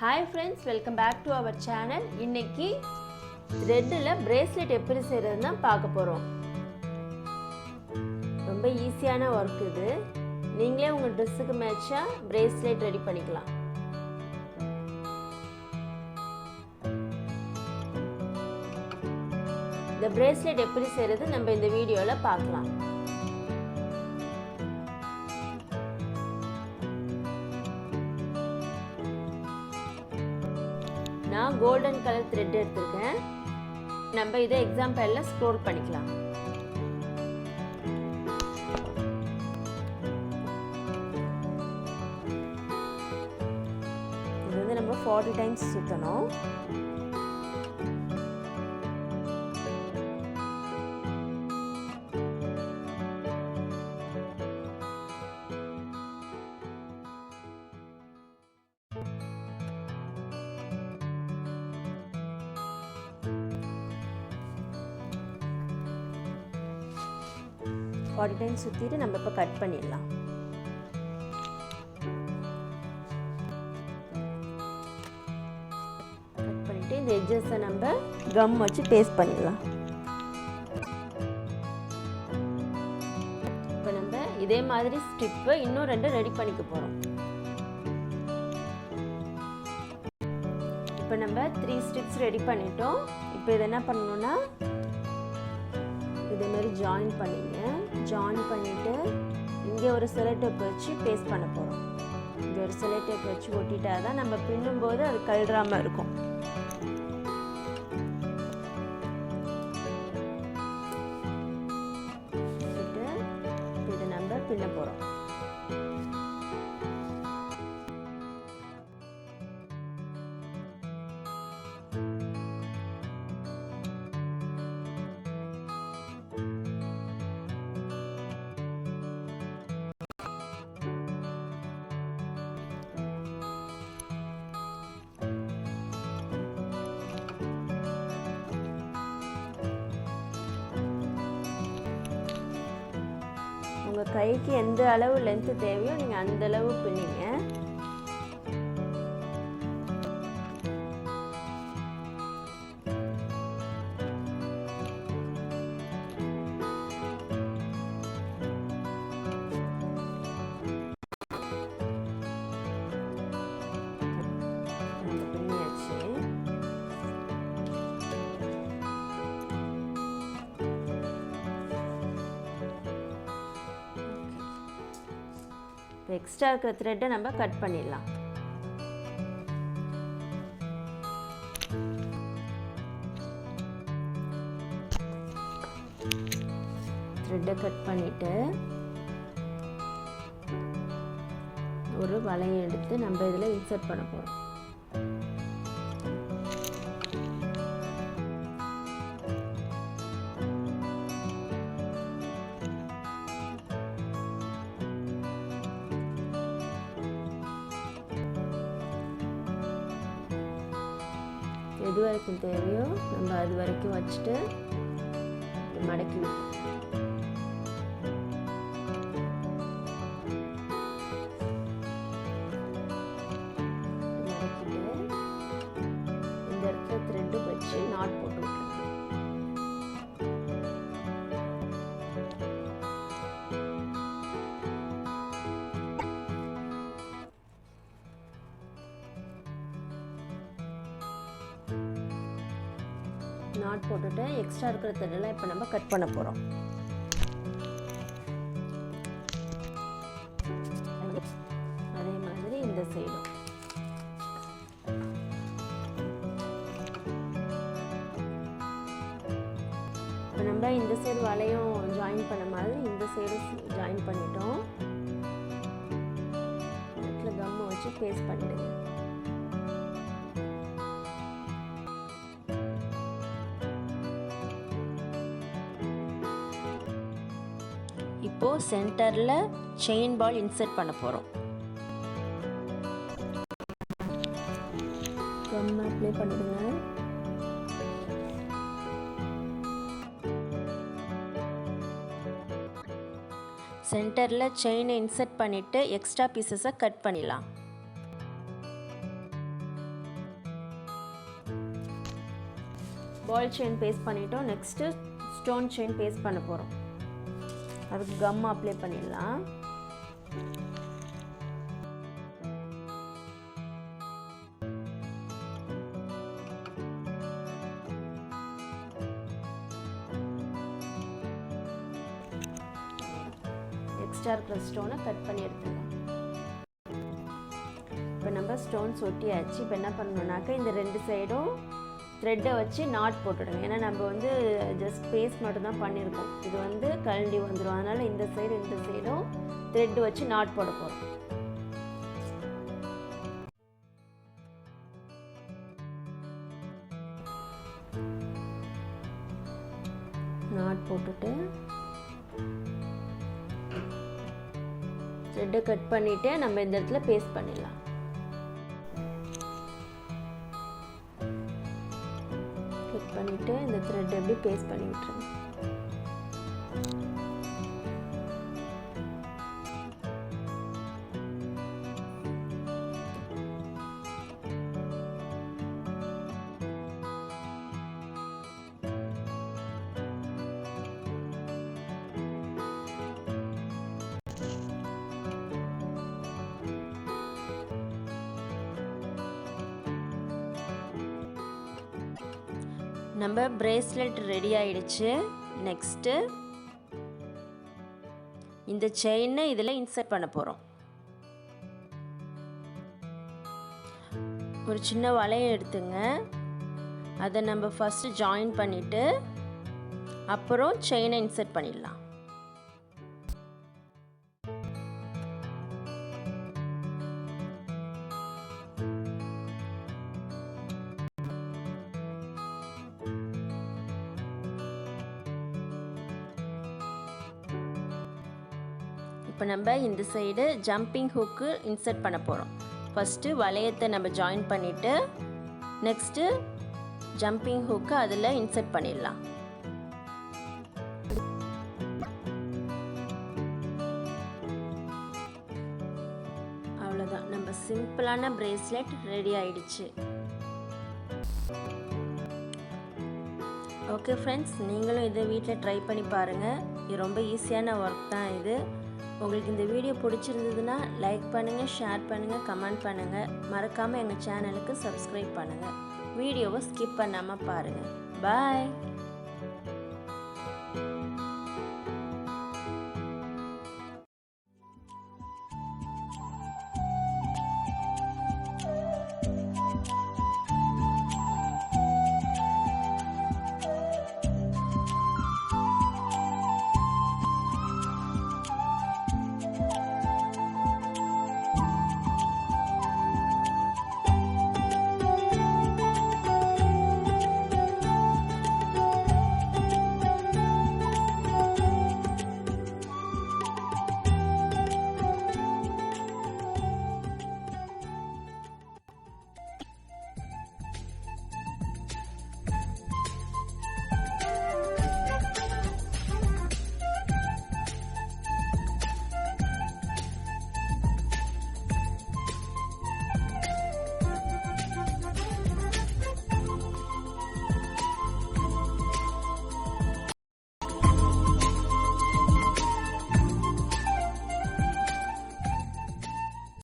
Hi friends, welcome back to our channel. இன்னைக்கு threadல bracelet எப்படி செய்யறதுன்னு பார்க்க போறோம். ரொம்ப ஈஸியான வர்க் இது. நீங்களே உங்க Dressக்கு மேட்சா bracelet ரெடி பண்ணிக்கலாம். இந்த bracelet எப்படி செய்யறது நம்ம இந்த வீடியோல பார்க்கலாம். நான் கோல்டன் கலர் thread எடுத்துர்க்கேன். நம்ம இதை எக்ஸாம்பிள்ல ஸ்க்ரோல் பண்ணிக்கலாம். இது வந்து நம்ம 40 டைம்ஸ் சுத்தணும். டைம்ஸ் சுத்திட்டு நம்ம இப்ப கட் பண்ணிடலாம். கட் பண்ணிட்டு இந்த எட்ஜஸை நம்ம கம் வச்சு பேஸ்ட் பண்ணிடலாம். இப்போ நம்ம இதே மாதிரி ஸ்ட்ரிப் இன்னும் ரெண்டு ரெடி பண்ணிக்க போறோம். இப்போ நம்ம 3 ஸ்ட்ரிப்ஸ் ரெடி பண்ணிட்டோம். இப்போ இதை என்ன பண்ணணும்னா இதே மாதிரி ஜாயின் பண்ணிங்க. ஜாயின் பண்ணிட்டு இங்கே ஒரு செலோ டேப் வச்சு பேஸ்ட் பண்ண போகிறோம். இங்கே ஒரு செலோ டேப் வச்சு ஒட்டிட்டா தான் நம்ம பின்னும்போது அது கழறாமல் இருக்கும். இதை நம்ம பின்ன போகிறோம். உங்கள் கைக்கு எந்த அளவு லென்த்து தேவையோ நீங்கள் அந்த அளவு பின்னிங்க. எக்ஸ்ட்ரா இருக்கிற த்ரெட்டை நம்ம கட் பண்ணிடலாம். த்ரெட்டை கட் பண்ணிட்டு ஒரு வளையம் எடுத்து நம்ம இதில் இன்சர்ட் பண்ண போகிறோம். எது வரைக்கும் தேவையோ நம்ம அது வரைக்கும் வச்சுட்டு மடக்கி மடக்கிட்டு இந்த இடத்துல த்ரெட்டு வச்சு நாட் போட்டு விட்டுருங்க. நாட் போட்டுட்டு எக்ஸ்ட்ரா இருக்கிற த்ரெட்டெல்லாம் இப்போ நம்ம கட் பண்ண போகிறோம். அதே மாதிரி இந்த சைடும் இப்போ நம்ம இந்த சைடு வளையம் ஜாயின் பண்ண மாதிரி இந்த சைடு ஜாயின் பண்ணிட்டோம். இடத்துல கம்மை வச்சு பேஸ்ட் பண்ணிடுங்க. இப்போ சென்டர்ல செயின் பால் இன்சர்ட் பண்ண போறோம். கம் அப்ளை பண்ணிடுங்க. சென்டர்ல செயினை இன்சர்ட் பண்ணிட்டு எக்ஸ்ட்ரா பீசஸை கட் பண்ணிடலாம். பால் செயின் பேஸ்ட் பண்ணிட்டோம். நெக்ஸ்ட்டு ஸ்டோன் செயின் பேஸ்ட் பண்ண போகிறோம். அதுக்கு கம் அப்ளை பண்ணிடலாம். எக்ஸ்ட்ரா இருக்கிற ஸ்டோனை கட் பண்ணி எடுத்துக்கலாம். இப்போ நம்ம ஸ்டோன்ஸ் ஒட்டியாச்சு. இப்போ என்ன பண்ணணும்னாக்கா இந்த 2 சைடும் த்ரெட்டை வச்சு நாட் போட்டுடுங்க. ஏன்னா நம்ம வந்து ஜஸ்ட் பேஸ்ட் மட்டும் தான் பண்ணியிருக்கோம். இது வந்து கழண்டி வந்துடும். அதனால் இந்த சைடும் த்ரெட்டு வச்சு நாட் போட போகிறோம். நாட் போட்டுட்டு த்ரெட்டை கட் பண்ணிவிட்டு நம்ம இந்த இடத்துல பேஸ்ட் பண்ணிடலாம். கட் பண்ணிவிட்டு இந்த த்ரெட் எப்படி பேஸ்ட் பண்ணி விட்டுருங்க. நம்ம பிரேஸ்லெட் ரெடி ஆயிடுச்சு. நெக்ஸ்ட்டு இந்த செயினை இதில் இன்சர்ட் பண்ண போகிறோம். ஒரு சின்ன வளையம் எடுத்துங்க. அதை நம்ம ஃபஸ்ட்டு ஜாயின் பண்ணிவிட்டு அப்புறம் செயினை இன்சர்ட் பண்ணிடலாம். இப்போ நம்ம இந்த சைடு ஜம்பிங் ஹூக்கு இன்சர்ட் பண்ண போகிறோம். ஃபஸ்ட்டு வளையத்தை நம்ம ஜாயின் பண்ணிவிட்டு நெக்ஸ்ட்டு ஜம்பிங் ஹூக்கு அதில் இன்சர்ட் பண்ணிடலாம். அவ்வளோதான், நம்ம சிம்பிளான பிரேஸ்லெட் ரெடி ஆயிடுச்சு. ஓகே ஃப்ரெண்ட்ஸ், நீங்களும் இதை வீட்டில் ட்ரை பண்ணி பாருங்கள். இது ரொம்ப ஈஸியான ஒர்க் தான் இது. உங்களுக்கு இந்த வீடியோ பிடிச்சிருந்ததுன்னா லைக் பண்ணுங்கள், ஷேர் பண்ணுங்கள், கமெண்ட் பண்ணுங்கள். மறக்காமல் எங்கள் சேனலுக்கு சப்ஸ்கிரைப் பண்ணுங்கள். வீடியோவை ஸ்கிப் பண்ணாமல் பாருங்கள். பாய்.